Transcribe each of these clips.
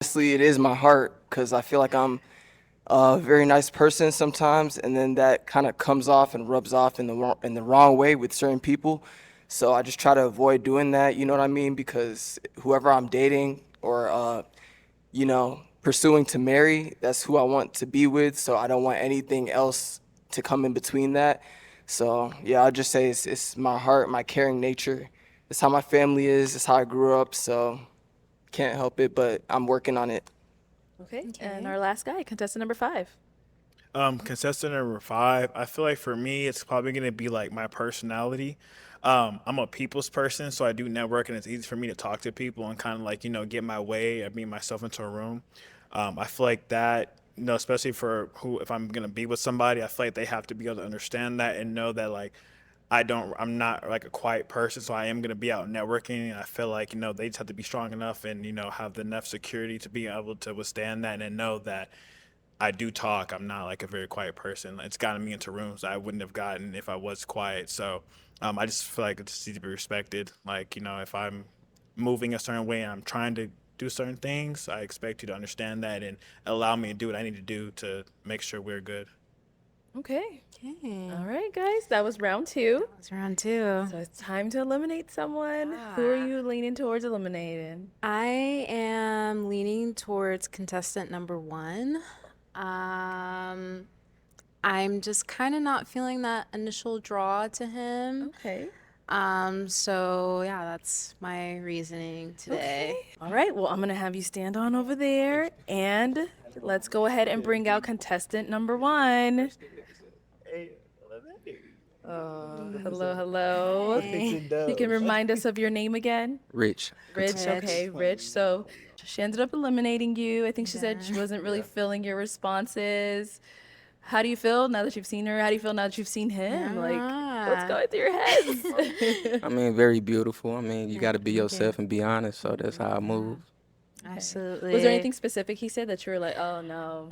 Honestly, it is my heart because I feel like I'm a very nice person sometimes, and then that kind of comes off and rubs off in the wrong way with certain people. So I just try to avoid doing that. You know what I mean? Because whoever I'm dating or pursuing to marry, that's who I want to be with. So I don't want anything else to come in between that. So yeah, I'll just say it's my heart, my caring nature. It's how my family is. It's how I grew up. So can't help it, but I'm working on it. Okay. And Okay. our last guy, contestant number 5. Contestant number 5. I feel like for me, it's probably gonna be like my personality. I'm a people's person, so I do network, and it's easy for me to talk to people and kind of like get my way and being myself into a room. I feel like that, especially for who if I'm gonna be with somebody, I feel like they have to be able to understand that and know that like I'm not like a quiet person, so I am gonna be out networking. And I feel like they just have to be strong enough and have enough security to be able to withstand that and know that I do talk. I'm not like a very quiet person. It's gotten me into rooms I wouldn't have gotten if I was quiet. So I just feel like it's need to be respected. Like if I'm moving a certain way and I'm trying to do certain things, I expect you to understand that and allow me to do what I need to do to make sure we're good. Okay. Okay. All right, guys. That was round 2. That's round 2. So it's time to eliminate someone. Who are you leaning towards eliminating? I am leaning towards contestant number 1. Um, I'm just kind of not feeling that initial draw to him. Okay. So yeah, that's my reasoning Okay. today. All right. Well, I'm going to have you stand on over there and let's go ahead and bring out contestant number 1. Hello, hello. Hey. You can remind us of your name again? Rich. Rich, Rich. okay, Rich. So she ended up eliminating you. I think she said she wasn't really feeling your responses. How do you feel now that you've seen her? How do you feel now that you've seen him? Like, what's Yeah. going through your heads? I mean, very beautiful. I mean, you got to be Thank you. yourself and be honest. So that's how I move. Absolutely. Was there anything specific he said that you were like, oh no?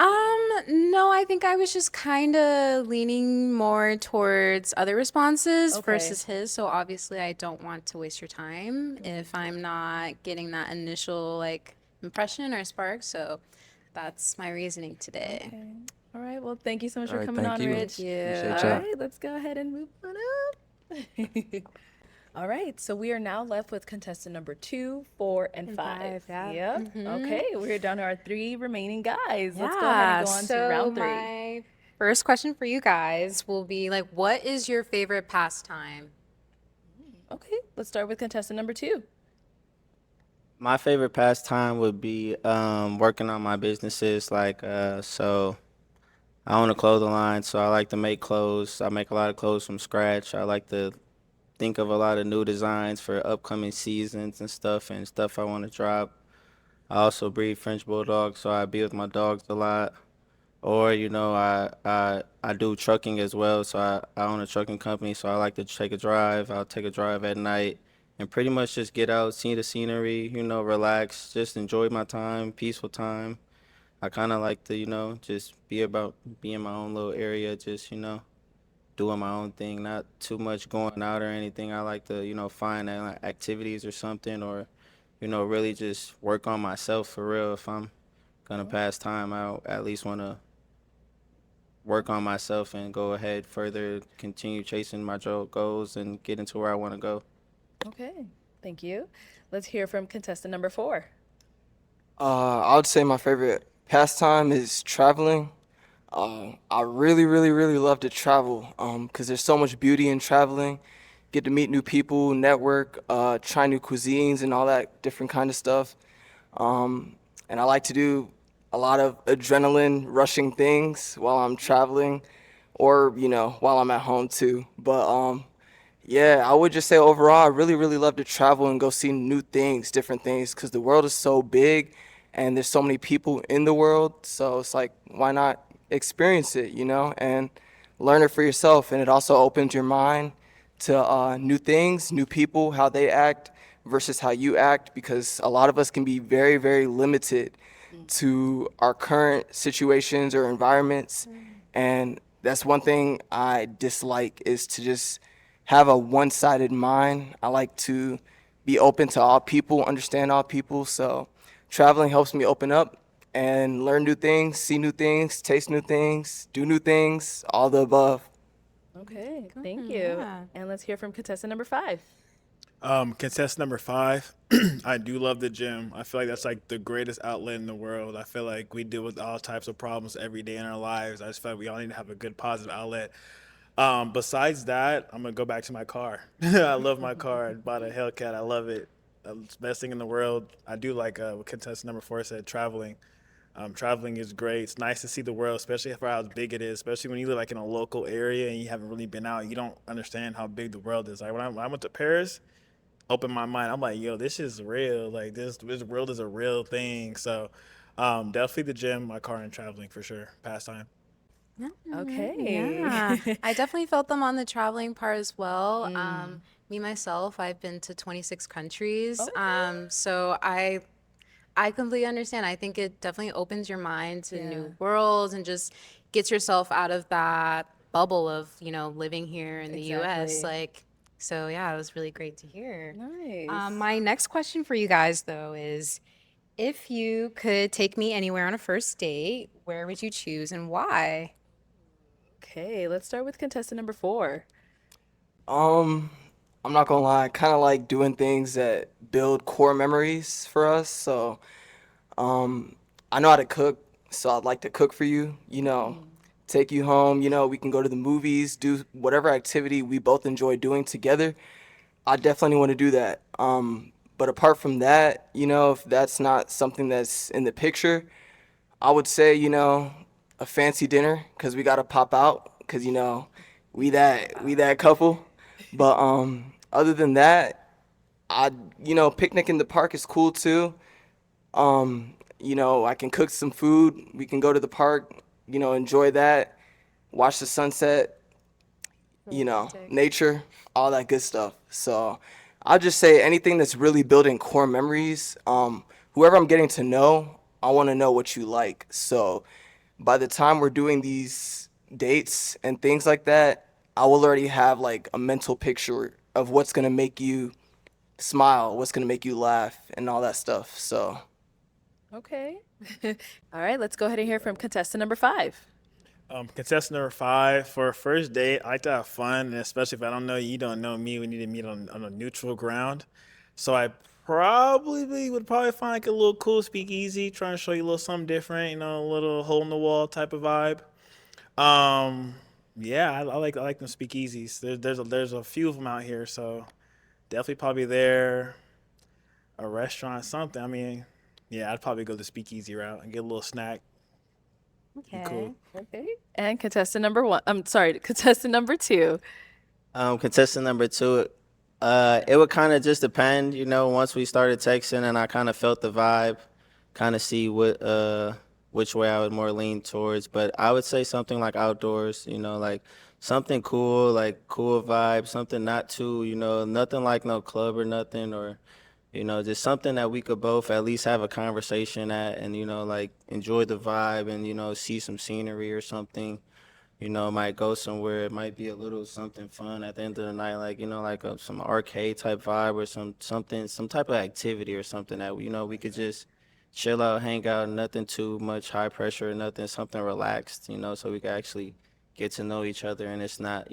No, I think I was just kind of leaning more towards other responses Okay. versus his. So obviously, I don't want to waste your time if I'm not getting that initial like impression or spark. So that's my reasoning today. Okay. All right. Well, thank you so much All for right, coming thank on, you. Rich. Appreciate All y'all. right, let's go ahead and move on up. All right, so we are now left with contestant number 2, 4, and 5. Yeah. Yep. Okay, we're down to our 3 remaining guys. Let's go ahead Yeah. and go on to So round 3. my first question for you guys will be like, what is your favorite pastime? Okay, let's start with contestant number 2. My favorite pastime would be working on my businesses. So I own a clothing line, so I like to make clothes. I make a lot of clothes from scratch. I like to think of a lot of new designs for upcoming seasons and stuff I want to drop. I also breed French bulldogs, so I be with my dogs a lot. Or I do trucking as well, so I own a trucking company, so I like to take a drive. I'll take a drive at night and pretty much just get out, see the scenery, relax, just enjoy my time, peaceful time. I kind of like to, just be in my own little area, just, doing my own thing, not too much going out or anything. I like to, find activities or something or, really just work on myself for real. If I'm gonna pass time, I at least want to work on myself and go ahead further, continue chasing my goals and getting to where I want to go. Okay, thank you. Let's hear from contestant number 4. I would say my favorite pastime is traveling. I really, really, really love to travel. 'Cause there's so much beauty in traveling. Get to meet new people, network, try new cuisines and all that different kind of stuff. And I like to do a lot of adrenaline rushing things while I'm traveling, or while I'm at home too. But yeah, I would just say overall, I really, really love to travel and go see new things, different things, because the world is so big and there's so many people in the world. So it's like, why not experience it, and learn it for yourself. And it also opens your mind to new things, new people, how they act versus how you act, because a lot of us can be very, very limited to our current situations or environments. And that's one thing I dislike is to just have a one-sided mind. I like to be open to all people, understand all people. So traveling helps me open up and learn new things, see new things, taste new things, do new things, all the above. Okay, thank you. yeah. And let's hear from contestant number 5. Contestant number 5, I do love the gym. I feel like that's like the greatest outlet in the world. I feel like we deal with all types of problems every day in our lives. I just feel like we all need to have a good positive outlet. Besides that, I'm gonna go back to my car. I love my car. I bought a Hellcat. I love it. It's the best thing in the world. I do like what contestant number 4 said, traveling. Traveling is great. It's nice to see the world, especially for how big it is. Especially when you live like in a local area and you haven't really been out, you don't understand how big the world is. Like when I went to Paris, opened my mind. I'm like, yo, this is real. Like this world is a real thing. So, definitely the gym, my car, and traveling for sure. Pastime. Okay. Yeah, I definitely felt them on the traveling part as well. Me myself, I've been to 26 countries. So I completely understand. I think it definitely opens your mind to new worlds and just gets yourself out of that bubble of, living here in the US. Exactly. Like, so yeah, it was really great to hear. Nice. My next question for you guys, though, is if you could take me anywhere on a first date, where would you choose and why? Okay, let's start with contestant number 4. I'm not gonna lie, I kind of like doing things that build core memories for us. So, I know how to cook, so I'd like to cook for you, take you home, we can go to the movies, do whatever activity we both enjoy doing together. I definitely want to do that. But apart from that, if that's not something that's in the picture, I would say, a fancy dinner because we gotta pop out because we that couple. But other than that, picnic in the park is cool too. I can cook some food. We can go to the park, enjoy that, watch the sunset, nature, all that good stuff. So I'll just say anything that's really building core memories. Whoever I'm getting to know, I want to know what you like. So by the time we're doing these dates and things like that, I will already have like a mental picture of what's gonna make you smile, what's gonna make you laugh, and all that stuff. So Okay. All right, let's go ahead and hear from contestant number 5. Contestant number 5, for a first date, I like to have fun, and especially if I don't know you, don't know me, we need to meet on a neutral ground. So I would probably find like a little cool speakeasy, trying to show you a little something different, a little hole in the wall type of vibe. Yeah, I like them speakeasies. There's a few of them out here, so definitely probably there, a restaurant, something. I mean, yeah, I'd probably go the speakeasy route and get a little snack. Be cool. Okay. And contestant number 1. I'm sorry, contestant number 2. Contestant number 2, it would kind of just depend, once we started texting and I kind of felt the vibe, kind of see which way I would more lean towards. But I would say something like outdoors, like something cool, like cool vibe, something not too, nothing like no club or nothing, or just something that we could both at least have a conversation at and, like enjoy the vibe and, see some scenery or something. Might go somewhere. It might be a little something fun at the end of the night, like, some arcade type vibe or some type of activity or something that, we could just chill out, hang out, nothing too much high pressure or nothing, something relaxed, so we could actually get to know each other and it's not,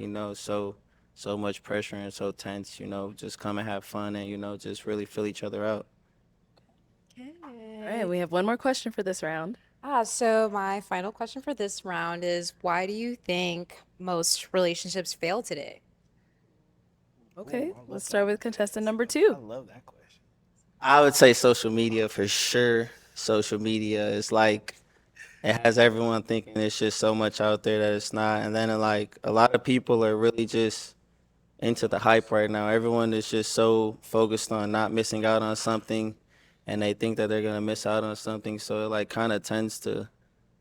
so much pressure and so tense, just come and have fun and, just really fill each other out. All right, we have one more question for this round. So my final question for this round is why do you think most relationships fail today? Okay, let's start with contestant number 2. Love that question. I would say social media for sure. Social media is like, it has everyone thinking there's just so much out there that it's not. And then like a lot of people are really just into the hype right now. Everyone is just so focused on not missing out on something and they think that they're gonna miss out on something. So it like kind of tends to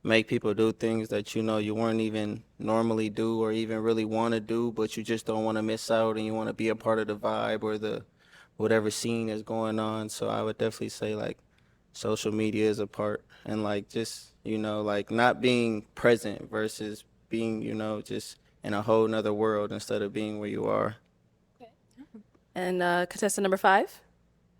make people do things that you wouldn't even normally do or even really want to do, but you just don't want to miss out and you want to be a part of the vibe or the whatever scene is going on. So I would definitely say like social media is a part and like just like not being present versus being just in a whole nother world instead of being where you are. And contestant number 5.